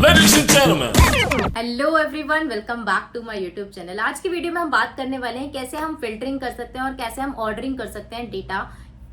Ladies and gentlemen, hello everyone, welcome back to my YouTube channel. आज की video में हम बात करने वाले हैं कैसे हम फिल्टरिंग कर सकते हैं और कैसे हम ऑर्डरिंग कर सकते हैं डेटा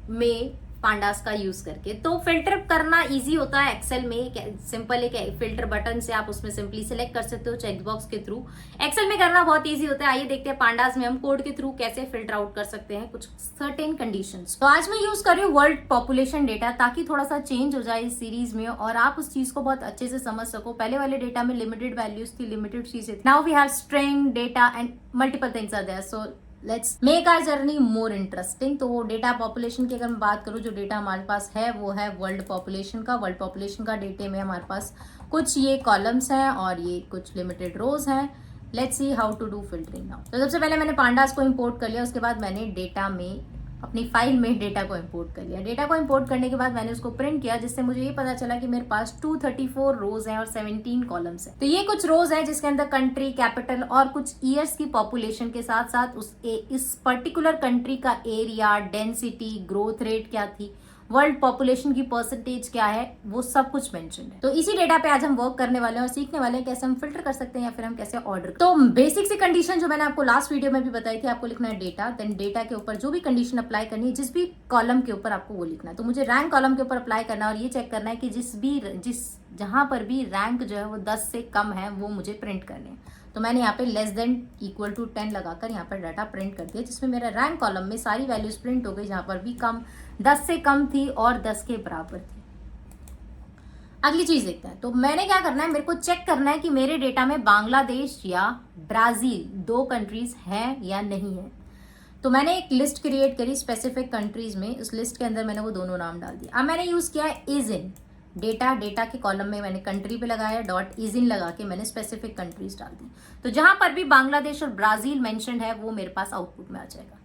में पांडास का यूज करके। तो फिल्टर करना इजी होता है एक्सेल में। सिंपल एक फिल्टर बटन से आप उसमें सिंपली सिलेक्ट कर सकते हो चेक बॉक्स के थ्रू। एक्सेल में करना बहुत इजी होता है। आइए देखते हैं पांडास में हम कोड के थ्रू कैसे फिल्टर आउट कर सकते हैं कुछ सर्टेन कंडीशंस। तो आज मैं यूज कर रही हूँ वर्ल्ड पॉपुलेशन डेटा, ताकि थोड़ा सा चेंज हो जाए इस सीरीज में और आप उस चीज को बहुत अच्छे से समझ सको। पहले वाले डेटा में लिमिटेड वैल्यूज थी, लिमिटेड चीजें थी। Now we have string data and multiple things are there. So let's make our journey more interesting. तो डेटा पॉपुलेशन की अगर मैं बात करूं, जो डेटा हमारे पास है वो है वर्ल्ड पॉपुलेशन का। वर्ल्ड पॉपुलेशन का डेटे में हमारे पास कुछ ये कॉलम्स हैं और ये कुछ लिमिटेड रोज हैं। Let's see how to do filtering now. तो सबसे पहले मैंने पांडास को इंपोर्ट कर लिया। उसके बाद मैंने डेटा में अपनी फाइल में डेटा को इंपोर्ट कर लिया। डेटा को इंपोर्ट करने के बाद मैंने उसको प्रिंट किया, जिससे मुझे ये पता चला कि मेरे पास 234 रोज हैं और 17 कॉलम्स हैं। तो ये कुछ रोज हैं जिसके अंदर कंट्री, कैपिटल और कुछ ईयर्स की पॉपुलेशन के साथ साथ इस पर्टिकुलर कंट्री का एरिया, डेंसिटी, ग्रोथ रेट क्या थी, वर्ल्ड पॉपुलेशन की परसेंटेज क्या है, वो सब कुछ मेंशन है। तो इसी डेटा पे आज हम वर्क करने वाले हैं और सीखने वाले हैं कैसे हम फिल्टर कर सकते हैं या फिर हम कैसे ऑर्डर। तो बेसिक सी कंडीशन जो मैंने आपको लास्ट वीडियो में भी बताई थी, आपको लिखना है डेटा, देन डेटा के ऊपर जो भी कंडीशन अप्लाई करनी है, जिस भी कॉलम के ऊपर आपको वो लिखना है। तो मुझे रैंक कॉलम के ऊपर अप्लाई करना है और ये चेक करना है कि जहां पर भी रैंक जो है वो 10 से कम है वो मुझे प्रिंट करने हैं। तो मैंने यहाँ पे लेस देन इक्वल टू 10 लगाकर यहाँ पर डाटा प्रिंट कर दिया, जिसमें मेरा रैंक कॉलम में सारी वैल्यूज प्रिंट हो गई जहां पर भी 10 से कम थी और 10 के बराबर थी। अगली चीज देखते हैं। तो मैंने क्या करना है, मेरे को चेक करना है कि मेरे डेटा में बांग्लादेश या ब्राजील दो कंट्रीज हैं या नहीं है। तो मैंने एक लिस्ट क्रिएट करी स्पेसिफिक कंट्रीज में। उस लिस्ट के अंदर मैंने वो दोनों नाम डाल दिया। अब मैंने यूज किया है इज इन डेटा के कॉलम में मैंने कंट्री पे लगाया डॉट इज इन लगा के मैंने स्पेसिफिक कंट्रीज डाल दी। तो जहां पर भी बांग्लादेश और ब्राजील मेंशन्ड है वो मेरे पास आउटपुट में आ जाएगा,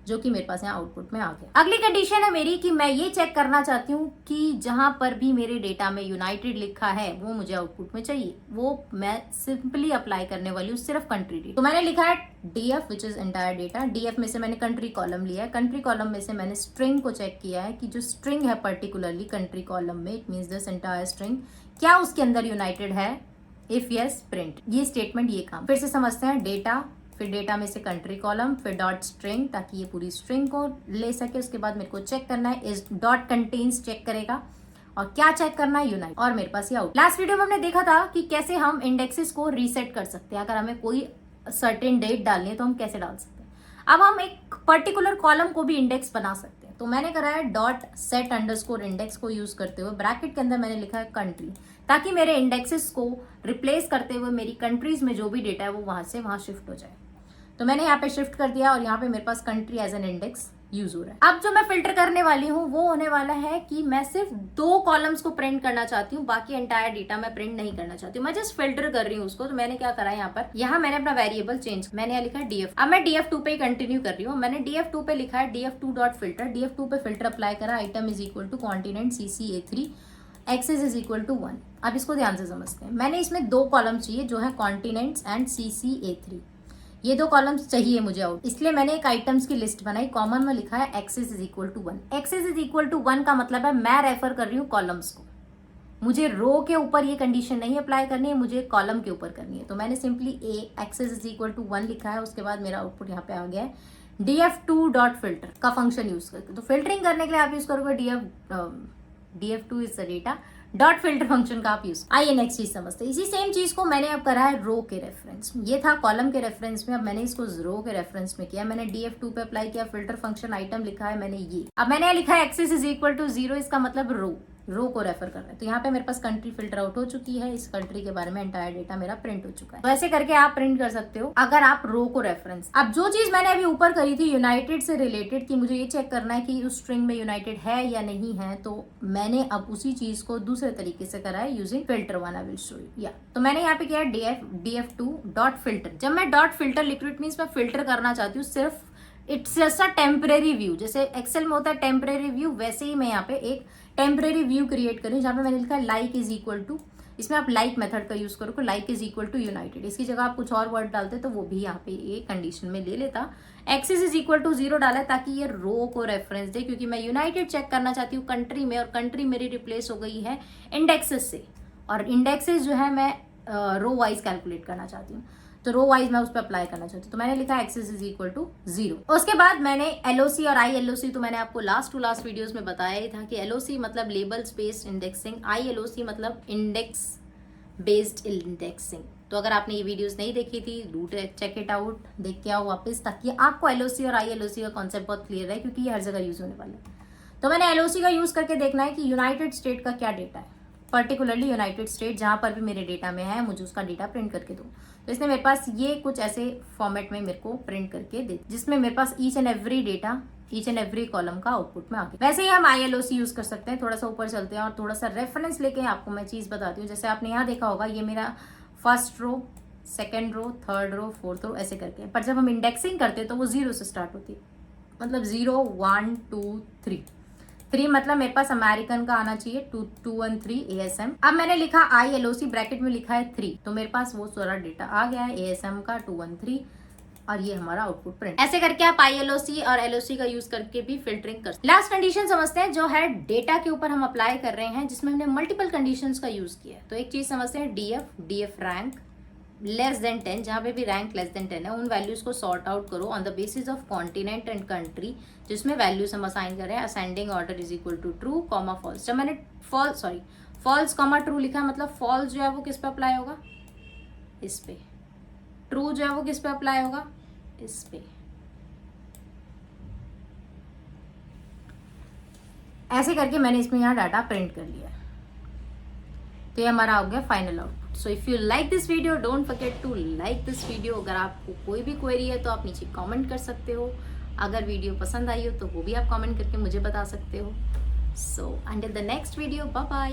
जो कि मेरे पास यहाँ आउटपुट में आ गया। अगली कंडीशन है मेरी कि मैं ये चेक करना चाहती हूँ कि जहां पर भी मेरे डेटा में यूनाइटेड लिखा है वो मुझे आउटपुट में चाहिए। वो मैं सिंपली अप्लाई करने वाली हूँ सिर्फ कंट्री डेटा। तो मैंने लिखा है DF which is entire data. DF में से मैंने कंट्री कॉलम लिया है। कंट्री कॉलम में से मैंने स्ट्रिंग को चेक किया है कि जो स्ट्रिंग है पर्टिकुलरली कंट्री कॉलम में, it means this entire string, क्या उसके अंदर यूनाइटेड है। If yes print. ये स्टेटमेंट ये काम। फिर से समझते हैं। डेटा, फिर डेटा में से कंट्री कॉलम, फिर डॉट स्ट्रिंग, ताकि ये पूरी स्ट्रिंग को ले सके। उसके बाद मेरे को चेक करना है इस डॉट कंटेन्स चेक करेगा और क्या चेक करना है यूनाइट, और मेरे पास ये आउट। लास्ट वीडियो में हमने देखा था कि कैसे हम इंडेक्सेस को रीसेट कर सकते हैं। अगर हमें कोई सर्टेन डेट डालनी है तो हम कैसे डाल सकते हैं। अब हम एक पर्टिकुलर कॉलम को भी इंडेक्स बना सकते हैं। तो मैंने करा है डॉट सेट अंडरस्कोर इंडेक्स को यूज करते हुए ब्रैकेट के अंदर मैंने लिखा है कंट्री, ताकि मेरे इंडेक्सेस को रिप्लेस करते हुए मेरी कंट्रीज में जो भी डेटा है वो वहां से वहां शिफ्ट हो जाए। तो मैंने यहाँ पे शिफ्ट कर दिया और यहाँ पे मेरे पास country as an index use हो रहा है। अब जो मैं फिल्टर करने वाली हूँ वो होने वाला है कि मैं सिर्फ 2 कॉलम्स को प्रिंट करना चाहती हूँ, बाकी एंटायर डेटा मैं प्रिंट नहीं करना चाहती हूँ। मैं जस्ट फिल्टर कर रही हूँ उसको। तो मैंने क्या करा है, यहाँ मैंने अपना वेरिएबल चेंज, मैंने यहाँ लिखा है डीएफ। अब मैं DF2 पे ही कंटिन्यू कर रही हूँ। मैंने DF2 पे लिखा है DF2 डॉट फिल्टर। DF2 पे फिल्टर अप्लाई करा। Item is equal to continent CCA3, axis is equal to 1। अब इसको ध्यान से समझते हैं। मैंने इसमें 2 कॉलम चाहिए जो है कॉन्टिनेंट्स एंड CCA3। ये 2 कॉलम्स चाहिए मुझे आउट, इसलिए मैंने एक आइटम्स की लिस्ट बनाई। कॉमन में लिखा है axis is equal to 1। Axis is equal to 1 का मतलब है मैं रेफर कर रही हूँ कॉलम्स को। मुझे रो के ऊपर ये कंडीशन नहीं अप्लाई करनी है, मुझे कॉलम के ऊपर करनी है। तो मैंने simply axis is equal to 1 लिखा है। उसके बाद मेरा आउटपुट यहाँ पे आ गया है DF2 डॉट फिल्टर का फंक्शन यूज करके। तो फिल्टरिंग करने के लिए आप यूज करोगे DF2 is the data dot filter function का आप यूज। आइए नेक्स्ट चीज समझते हैं। इसी सेम चीज को मैंने अब करा है रो के रेफरेंस में। ये था कॉलम के रेफरेंस में, अब मैंने इसको रो के रेफरेंस में किया। मैंने DF2 पे अप्लाई किया, फिल्टर फंक्शन आइटम लिखा है मैंने ये। अब मैंने लिखा है एक्सेस इज इक्वल टू 0, इसका मतलब रो को रेफर कर रहा है। तो यहाँ पे मेरे पास कंट्री फिल्टर आउट हो चुकी है। इस कंट्री के बारे में एंटायर डेटा मेरा प्रिंट हो चुका है। तो ऐसे करके आप प्रिंट कर सकते हो अगर आप रो को रेफरेंस। अब जो चीज मैंने अभी ऊपर करी थी यूनाइटेड से रिलेटेड, कि मुझे ये चेक करना है कि उस स्ट्रिंग में यूनाइटेड है या नहीं है, तो मैंने अब उसी चीज को दूसरे तरीके से करा है using filter 1। I will show you. या तो मैंने यहाँ पे किया DF2 डॉट फिल्टर। जब मैं डॉट फिल्टर लिक्विड मीन्स मैं फिल्टर करना चाहती हूँ सिर्फ, it's just a temporary view. जैसे एक्सेल में होता है टेम्परेरी व्यू, वैसे ही मैं यहाँ पे एक टेम्परेरी व्यू क्रिएट करूँ जहाँ पे मैंने लिखा है लाइक इज इक्वल टू। इसमें आप लाइक मेथड का यूज करो, like is equal to united. इसकी जगह आप कुछ और वर्ड डालते तो वो भी यहाँ पे ये कंडीशन में ले लेता। एक्सेस इज इक्वल टू 0 डाला ताकि ये रो को रेफरेंस दे, क्योंकि मैं यूनाइटेड चेक करना चाहती हूँ कंट्री में, और कंट्री मेरी रिप्लेस हो गई है इंडेक्सेस से। और इंडेक्सेस जो है मैं रो वाइज कैलकुलेट करना चाहती हूँ, तो रो वाइज मैं उस पर अप्लाई करना चाहती हूँ। तो मैंने लिखा एक्सेस इज इक्वल टू 0। उसके बाद मैंने एलओसी और आई एलओसी, तो मैंने आपको लास्ट टू लास्ट वीडियोस में बताया ही था कि एलओसी मतलब लेबल बेस्ड इंडेक्सिंग, आई एलओसी मतलब इंडेक्स बेस्ड इंडेक्सिंग। तो अगर आपने ये वीडियोस नहीं देखी थी, डू चेक इट आउट, देख के आओ वापस, ताकि आपको एलओसी और आई एलओसी का कॉन्सेप्ट बहुत क्लियर है, क्योंकि ये हर जगह यूज होने वाला है। तो मैंने एलओसी का यूज करके देखना है कि यूनाइटेड स्टेट का क्या डेटा है, पर्टिकुलरली यूनाइटेड स्टेट जहां पर भी मेरे डेटा में है, मुझे उसका डेटा प्रिंट करके दो। तो इसने मेरे पास ये कुछ ऐसे फॉर्मेट में मेरे को प्रिंट करके दे, जिसमें मेरे पास each and every data, each and every column का आउटपुट में आ गया। वैसे ही हम ILOC यूज कर सकते हैं। थोड़ा सा ऊपर चलते हैं और थोड़ा सा रेफरेंस लेके आपको मैं चीज बताती हूँ। जैसे आपने यहाँ देखा होगा, ये मेरा first row, second row, third row, fourth row ऐसे करके, पर जब हम इंडेक्सिंग करते हैं तो वो 0 से स्टार्ट होती है, मतलब 0 1 2 3 3 मतलब मेरे पास अमेरिकन का आना चाहिए 213 ASM। अब मैंने लिखा ILOC, ब्रैकेट में लिखा है 3, तो मेरे पास वो सारा डेटा आ गया है ASM का 213, और ये हमारा आउटपुट प्रिंट। ऐसे करके आप ILOC और LOC का यूज करके भी फिल्टरिंग कर सकते हैं। लास्ट कंडीशन समझते हैं, जो है डेटा के ऊपर हम अप्लाई कर रहे हैं, जिसमें हमने मल्टीपल कंडीशंस का यूज किया है। तो एक चीज समझते हैं, DF रैंक लेस देन 10, जहां पे भी रैंक लेस देन 10 है, उन वैल्यूज को सॉर्ट आउट करो on the basis of continent and country, जिसमें वैल्यूज हम असाइन कर रहे हैं। Ascending order is equal to true comma false. जब मैंने फॉल्स कॉमा ट्रू लिखा, मतलब फॉल्स जो है वो किस पे अप्लाई होगा, इस पे। ट्रू जो है वो किस पे अप्लाई होगा, इस पे। ऐसे करके मैंने इसमें यहाँ डाटा प्रिंट कर लिया। तो ये हमारा हो गया final output. So if you like this video, don't forget to like this video. अगर आपको कोई भी क्वेरी है तो आप नीचे कमेंट कर सकते हो। अगर वीडियो पसंद आई हो तो वो भी आप कमेंट करके मुझे बता सकते हो। So until the next video, bye bye.